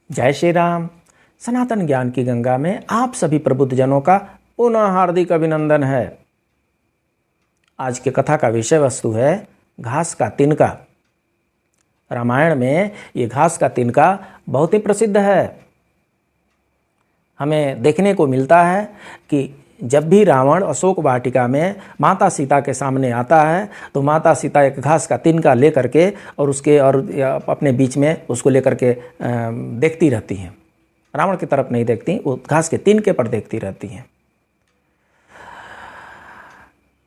जय श्री राम। सनातन ज्ञान की गंगा में आप सभी प्रबुद्धजनों का पुनः हार्दिक अभिनंदन है। आज की कथा का विषय वस्तु है घास का तिनका। रामायण में ये घास का तिनका बहुत ही प्रसिद्ध है। हमें देखने को मिलता है कि जब भी रावण अशोक वाटिका में माता सीता के सामने आता है तो माता सीता एक घास का तिनका लेकर के और अपने बीच में उसको लेकर के देखती रहती हैं। रावण की तरफ नहीं देखती, वो घास के तिनके पर देखती रहती हैं।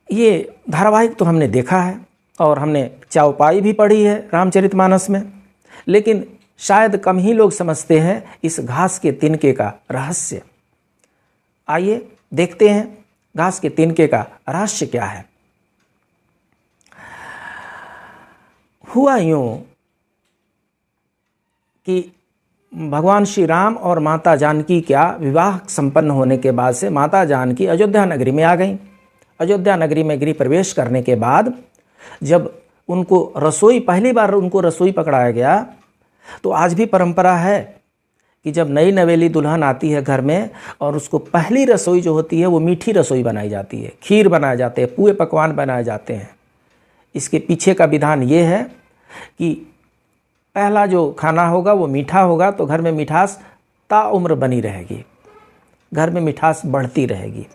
ये धारावाहिक तो हमने देखा है और हमने चौपाई भी पढ़ी है रामचरितमानस में, लेकिन शायद कम ही लोग समझते हैं इस घास के तिनके का रहस्य। आइए देखते हैं घास के तिनके का रहस्य क्या है। हुआ यूं कि भगवान श्री राम और माता जानकी क्या विवाह संपन्न होने के बाद से माता जानकी अयोध्या नगरी में आ गईं। अयोध्या नगरी में गृह प्रवेश करने के बाद जब उनको पहली बार उनको रसोई पकड़ाया गया, तो आज भी परंपरा है कि जब नई नवेली दुल्हन आती है घर में और उसको पहली रसोई जो होती है वो मीठी रसोई बनाई जाती है, खीर बनाए जाते हैं, पुए पकवान बनाए जाते हैं। इसके पीछे का विधान ये है कि पहला जो खाना होगा वो मीठा होगा, तो घर में मिठास ताउम्र बनी रहेगी, घर में मिठास बढ़ती रहेगी।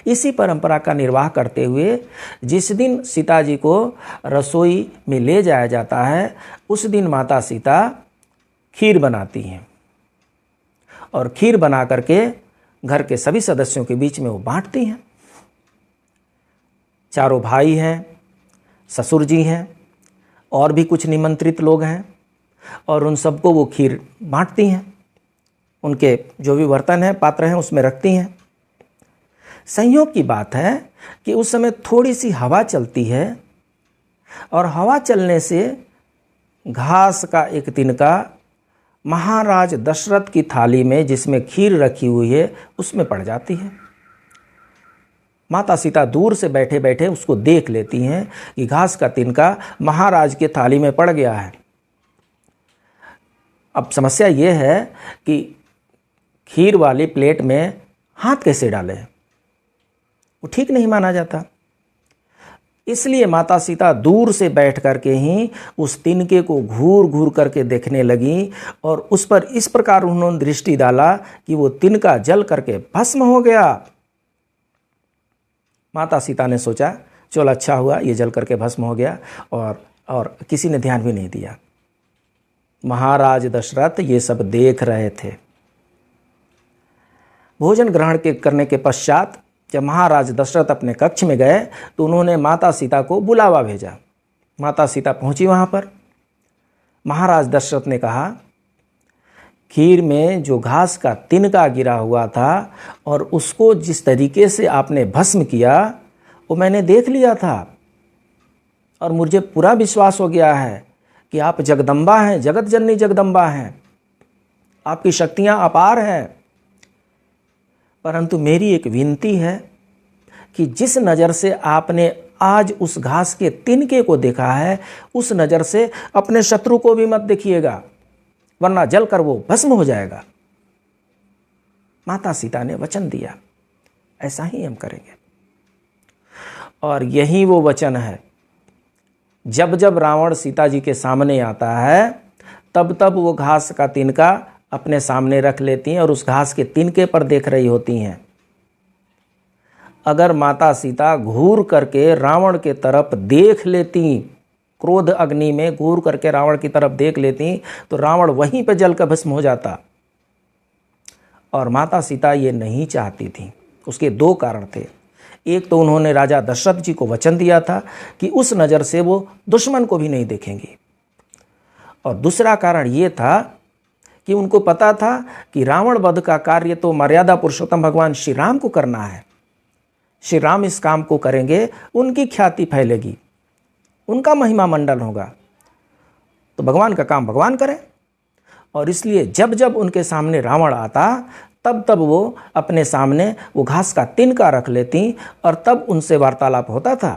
इसी परंपरा का निर्वाह करते हुए जिस दिन सीता जी को रसोई में ले जाया जाता है, उस दिन माता सीता खीर बनाती हैं और खीर बना करके घर के सभी सदस्यों के बीच में वो बांटती हैं। चारों भाई हैं, ससुर जी हैं और भी कुछ निमंत्रित लोग हैं, और उन सबको वो खीर बांटती हैं। उनके जो भी बर्तन हैं, पात्र हैं, उसमें रखती हैं। संयोग की बात है कि उस समय थोड़ी सी हवा चलती है और हवा चलने से घास का एक तिनका महाराज दशरथ की थाली में जिसमें खीर रखी हुई है उसमें पड़ जाती है। माता सीता दूर से बैठे बैठे उसको देख लेती हैं कि घास का तिनका महाराज के थाली में पड़ गया है। अब समस्या ये है कि खीर वाली प्लेट में हाथ कैसे डालें, वो ठीक नहीं माना जाता। इसलिए माता सीता दूर से बैठ करके ही उस तिनके को घूर घूर करके देखने लगी और उस पर इस प्रकार उन्होंने दृष्टि डाला कि वो तिनका जल करके भस्म हो गया। माता सीता ने सोचा चलो अच्छा हुआ ये जल करके भस्म हो गया, और किसी ने ध्यान भी नहीं दिया। महाराज दशरथ ये सब देख रहे थे। भोजन ग्रहण करने के पश्चात जब महाराज दशरथ अपने कक्ष में गए तो उन्होंने माता सीता को बुलावा भेजा। माता सीता पहुंची वहां पर। महाराज दशरथ ने कहा, खीर में जो घास का तिनका गिरा हुआ था और उसको जिस तरीके से आपने भस्म किया वो मैंने देख लिया था, और मुझे पूरा विश्वास हो गया है कि आप जगदम्बा हैं, जगत जननी जगदम्बा हैं, आपकी शक्तियां अपार हैं। परंतु मेरी एक विनती है कि जिस नज़र से आपने आज उस घास के तिनके को देखा है, उस नज़र से अपने शत्रु को भी मत देखिएगा, वरना जलकर वो भस्म हो जाएगा। माता सीता ने वचन दिया, ऐसा ही हम करेंगे। और यही वो वचन है। जब जब रावण सीता जी के सामने आता है तब तब वो घास का तिनका अपने सामने रख लेती हैं और उस घास के तिनके पर देख रही होती हैं। अगर माता सीता घूर करके रावण के तरफ देख लेती, क्रोध अग्नि में घूर करके रावण की तरफ देख लेती, तो रावण वहीं पर जलकर भस्म हो जाता। और माता सीता ये नहीं चाहती थी। उसके दो कारण थे। एक तो उन्होंने राजा दशरथ जी को वचन दिया था कि उस नज़र से वो दुश्मन को भी नहीं देखेंगी, और दूसरा कारण ये था कि उनको पता था कि रावण वध का कार्य तो मर्यादा पुरुषोत्तम भगवान श्री राम को करना है। श्री राम इस काम को करेंगे, उनकी ख्याति फैलेगी, उनका महिमा मंडल होगा, तो भगवान का काम भगवान करें। और इसलिए जब जब उनके सामने रावण आता तब तब वो अपने सामने वो घास का तिनका रख लेती और तब उनसे वार्तालाप होता था।